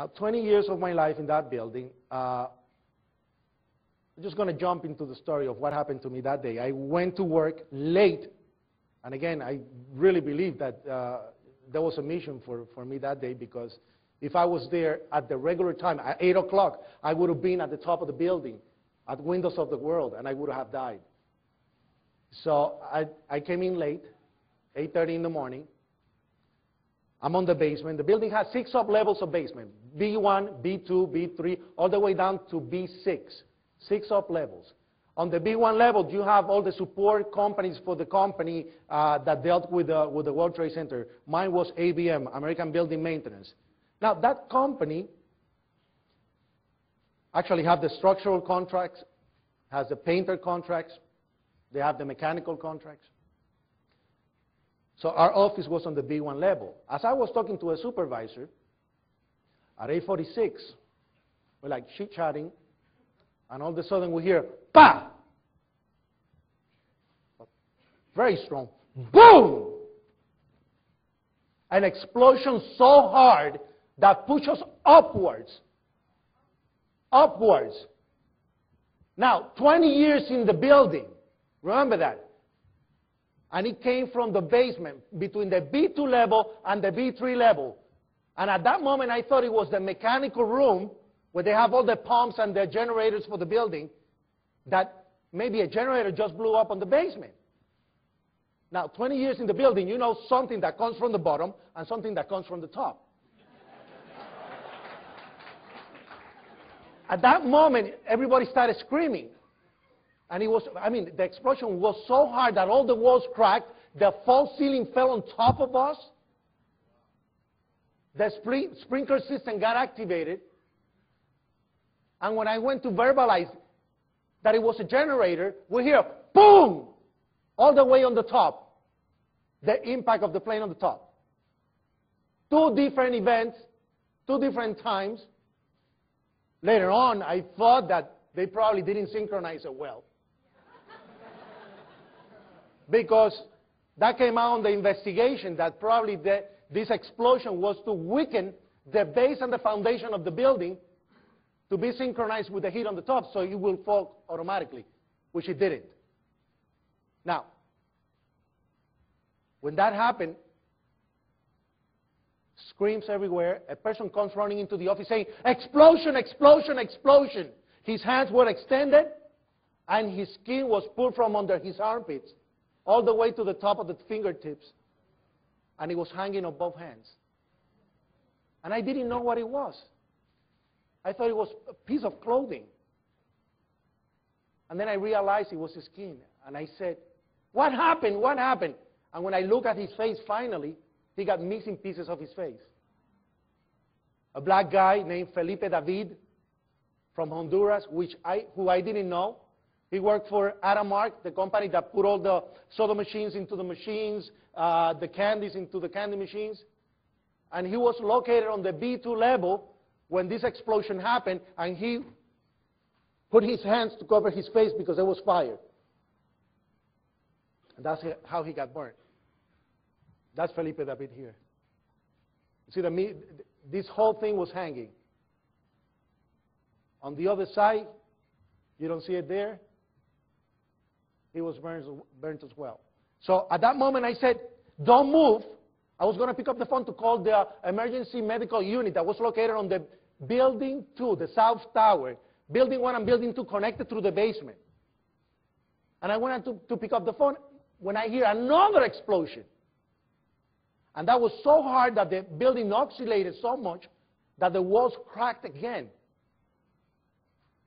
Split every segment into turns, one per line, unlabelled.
Now, 20 years of my life in that building, I'm just going to jump into the story of what happened to me that day. I went to work late, and again, I really believe that there was a mission for me that day, because if I was there at the regular time, at 8 o'clock, I would have been at the top of the building, at windows of the world, and I would have died. So I came in late, 8:30 in the morning. I'm on the basement. The building has 6 sub-levels of basement, B1, B2, B3, all the way down to B6, 6 sub-levels. On the B1 level, you have all the support companies for the company that dealt with the World Trade Center. Mine was ABM, American Building Maintenance. Now, that company actually have the structural contracts, has the painter contracts, they have the mechanical contracts. So our office was on the B1 level. As I was talking to a supervisor, at 8:46, we're like chit-chatting, and all of a sudden we hear, "Pa!" Very strong. Boom! An explosion so hard that pushed us upwards. Upwards. Now, 20 years in the building. Remember that. And it came from the basement, between the B2 level and the B3 level. And at that moment, I thought it was the mechanical room, where they have all the pumps and the generators for the building, that maybe a generator just blew up on the basement. Now, 20 years in the building, you know something that comes from the bottom and something that comes from the top. At that moment, everybody started screaming. And it was, the explosion was so hard that all the walls cracked, the false ceiling fell on top of us, the sprinkler system got activated, and when I went to verbalize that it was a generator, we hear, boom, all the way on the top, the impact of the plane on the top. 2 different events, 2 different times. Later on, I thought that they probably didn't synchronize it well. Because that came out on the investigation, that probably this explosion was to weaken the base and the foundation of the building to be synchronized with the heat on the top, so it will fall automatically, which it didn't. Now, when that happened, screams everywhere. A person comes running into the office saying, "Explosion, explosion, explosion." His hands were extended, and his skin was pulled from under his armpits all the way to the top of the fingertips, and it was hanging on both hands. And I didn't know what it was. I thought it was a piece of clothing. And then I realized it was his skin, and I said, "What happened? What happened?" And when I looked at his face, finally, he got missing pieces of his face. A black guy named Felipe David from Honduras, who I didn't know. He worked for Aramark, the company that put all the soda machines into the machines, the candies into the candy machines. And he was located on the B2 level when this explosion happened, and he put his hands to cover his face because there was fire. And that's how he got burned. That's Felipe David here. You see, this whole thing was hanging. On the other side, you don't see it there, he was burned as well. So at that moment I said, "Don't move." I was going to pick up the phone to call the emergency medical unit that was located on the building 2, the South Tower. Building 1 and building 2 connected through the basement. And I went to pick up the phone when I hear another explosion. And that was so hard that the building oscillated so much that the walls cracked again.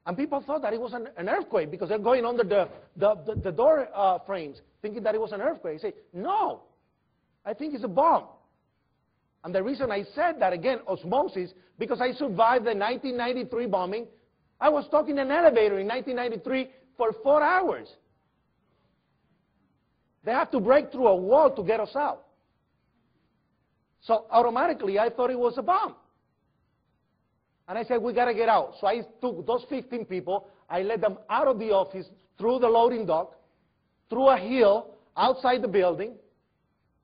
And people thought that it was an earthquake because they're going under the door frames, thinking that it was an earthquake. I say, "No, I think it's a bomb." And the reason I said that, again, osmosis, because I survived the 1993 bombing. I was stuck in an elevator in 1993 for 4 hours. They had to break through a wall to get us out. So automatically, I thought it was a bomb. And I said, "We got to get out." So I took those 15 people, I led them out of the office, through the loading dock, through a hill, outside the building,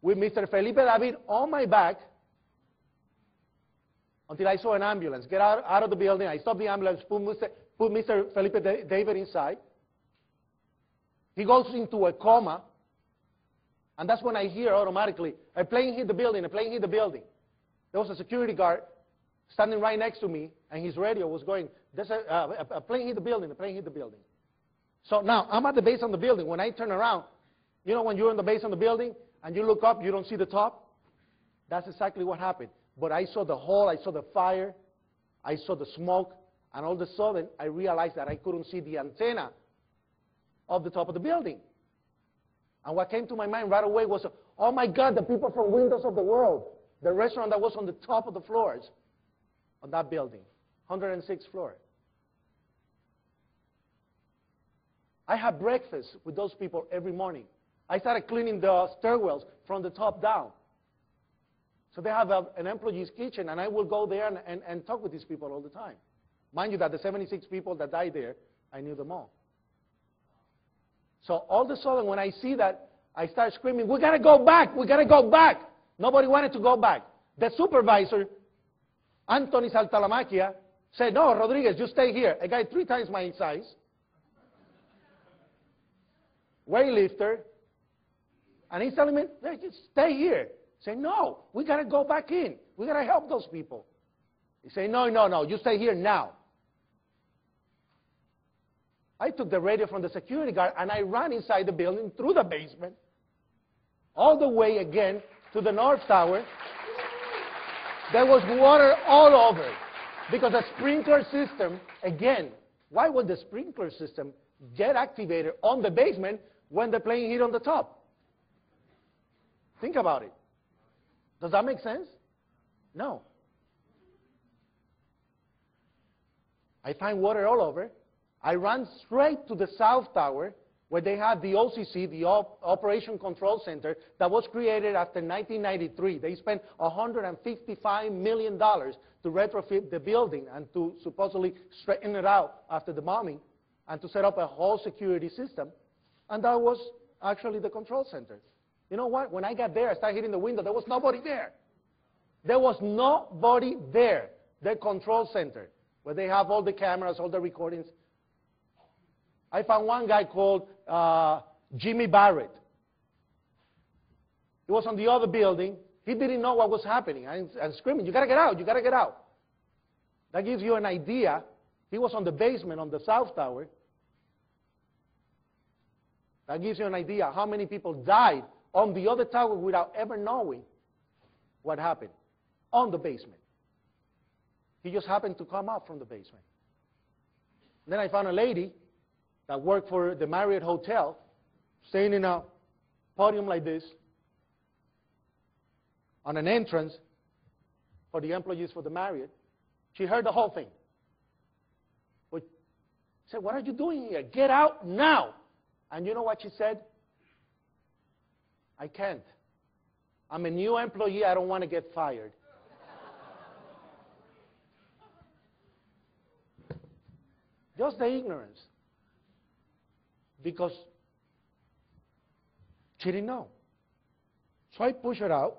with Mr. Felipe David on my back. until I saw an ambulance. Get out of the building. I stopped the ambulance, put Mr. Felipe David inside. He goes into a coma. And that's when I hear automatically, a plane hit the building, a plane hit the building. There was a security guard standing right next to me, and his radio was going, there's a plane hit the building, a plane hit the building. So now, I'm at the base of the building. When I turn around, you know when you're on the base of the building, and you look up, you don't see the top? That's exactly what happened. But I saw the hole, I saw the fire, I saw the smoke, and all of a sudden, I realized that I couldn't see the antenna of the top of the building. And what came to my mind right away was, oh my God, the people from Windows of the World, the restaurant that was on the top of the floors on that building, 106th floor. I have breakfast with those people every morning. I started cleaning the stairwells from the top down. So they have an employee's kitchen, and I will go there and talk with these people all the time. Mind you that the 76 people that died there, I knew them all. So all of a sudden, when I see that, I start screaming, we got to go back, we got to go back. Nobody wanted to go back. The supervisor, Anthony Saltalamacchia, said, no, Rodriguez, you stay here. A guy 3 times my size, weightlifter, and he's telling me, hey, just stay here. I say, no, we got to go back in. We got to help those people. He said, no, no, no, you stay here now. I took the radio from the security guard, and I ran inside the building through the basement, all the way again to the North Tower. There was water all over because the sprinkler system, again, why would the sprinkler system get activated on the basement when the plane hit on the top? Think about it. Does that make sense? No. I find water all over. I ran straight to the South Tower, where they had the OCC, the Operation Control Center, that was created after 1993. They spent $155 million to retrofit the building and to supposedly straighten it out after the bombing and to set up a whole security system. And that was actually the control center. You know what? When I got there, I started hitting the window. There was nobody there. There was nobody there. The control center, where they have all the cameras, all the recordings. I found one guy called Jimmy Barrett. He was on the other building. He didn't know what was happening. And screaming, you got to get out, you got to get out. That gives you an idea. He was on the basement on the South Tower. That gives you an idea how many people died on the other tower without ever knowing what happened on the basement. He just happened to come up from the basement. And then I found a lady that worked for the Marriott Hotel, staying in a podium like this, on an entrance for the employees for the Marriott. She heard the whole thing. But she said, what are you doing here? Get out now. And you know what she said? I can't. I'm a new employee. I don't want to get fired. Just the ignorance. Because she didn't know. So I pushed her out.